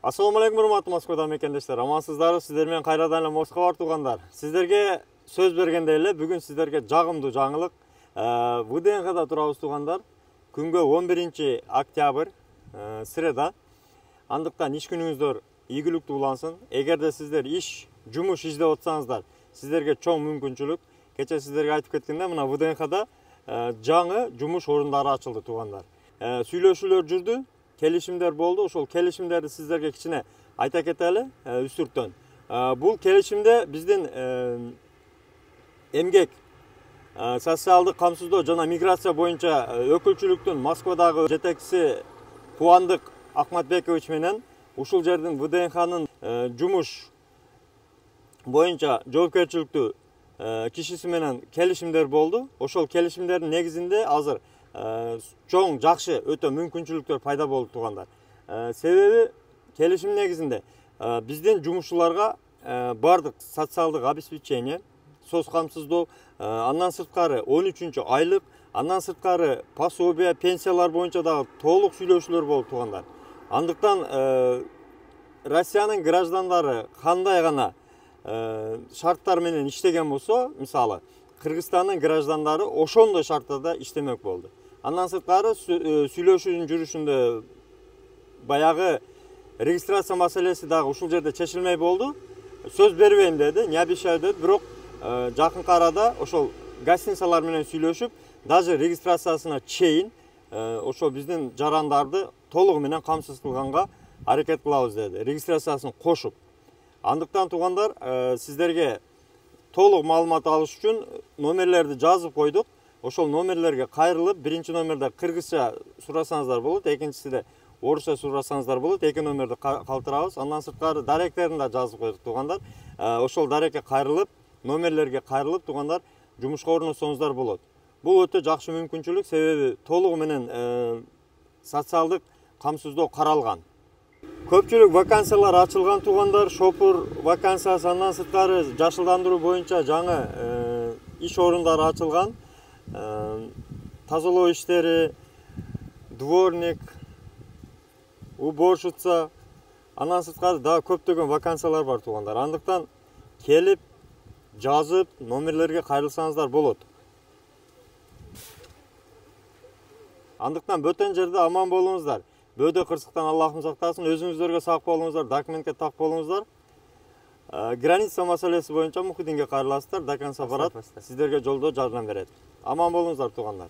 Assalamu alaikum урматтуу Москвада мекендештер. Амансыздарбы? Сиздер менен кайрадан эле Москва бар туугандар. Сиздерге сөз бергендей эле бүгүн сиздерге жагымдуу жаңылык. ВДНХда турабыз туугандар. Күнгө 11 октябрь, среда. Андыктан иш күнүңүздөр ийгиликтүү улансын. Эгерде сиздер жумуш издеп атсаңыздар, сиздерге чоң мүмкүнчүлүк. Кече сиздерге айтып кеткенде, мына ВДНХда жаңы жумуш орундары ачылды туугандар. Сүйлөшүүлөр жүрдү. Келишимдер болду. Ошол келишимдерди сиздерге кичине айта кетели үстүртөн. Бул келишимде биздин эмгек, социалдык камсыздоо жана миграция боюнча өкүлчүлүктүн Москвадагы жетекчиси Кубандык Акматбекович менен ушул жердин ВДНХнын жумуш боюнча жоопкерчиликтүү кишиси менен келишимдер болду. Ошол келишимдердин негизинде азыр чоң жакшы өтө мүмкүнчүлүктөр пайда болду туугандар. Себеби келишим негизинде биздин жумушчуларга бардык социалдык обеспечение, соц камсыздоо, андан сырткары 13 айлык, андан сырткары пособие, пенсиялар боюнча дагы толук сүйлөшүүлөр болду туугандар. Андыктан Россиянын граждандары кандай гана шарттар менен иштеген болсо, мисалы Кыргызстандын граждандары ошондой шарттарда иштемек болду. Андан сырткары сүйлөшүүнүн жүрүшүндө баягы регистрация маселеси дагы ушул жерде чечилмей болду. Сөз бербейм деди, не обещаю деди, бирок жакынкы арада ошол гостиницалар менен сүйлөшүп, даже регистрациясына чейин ошол биздин жарандарды толугу менен камсыз кылганга аракет кылабыз деди, регистрациясын кошуп. Андыктан туугандар, сиздерге толук маалымат алыш үчүн номерлерди жазып койдук. Ошол номерлерге кайрылып, биринчи номерде кыргызча сурасаңыздар болот, экинчисиде орусча сурасаңыздар болот. Эки номерди калтырабыз. Андан сырткары даректерин да жазып койдук туугандар. Ошол дарекке кайрылып, номерлерге кайрылып туугандар жумушка орношсоңуздар болот. Бул өтө жакшы мүмкүнчүлүк, себеби толугу менен социалдык камсыздоо каралган. Көпчүлүк вакансиялар ачылган туугандар, шопур вакансиясы, андан сырткары жашылдандыруу боюнча жаңы иш орундары ачылган. Тазалоо иштери, дворник, уборщица, андан сырткары дагы көптөгөн вакансиялар бар туугандар. Андыктан келип, жазып, номерлерге кайрылсаңыздар болот. Андыктан бөтөн жерде аман болуңуздар. Бөөдө кырсыктан Аллахым сактасын, өзүңүздөргө сак болуңуздар, документке так болуңуздар. Граница маселеси боюнча Мухиддинге кайрыласыздар, до конца барат, сиздерге жолдо жардам берет. Аман болуңуздар туугандар.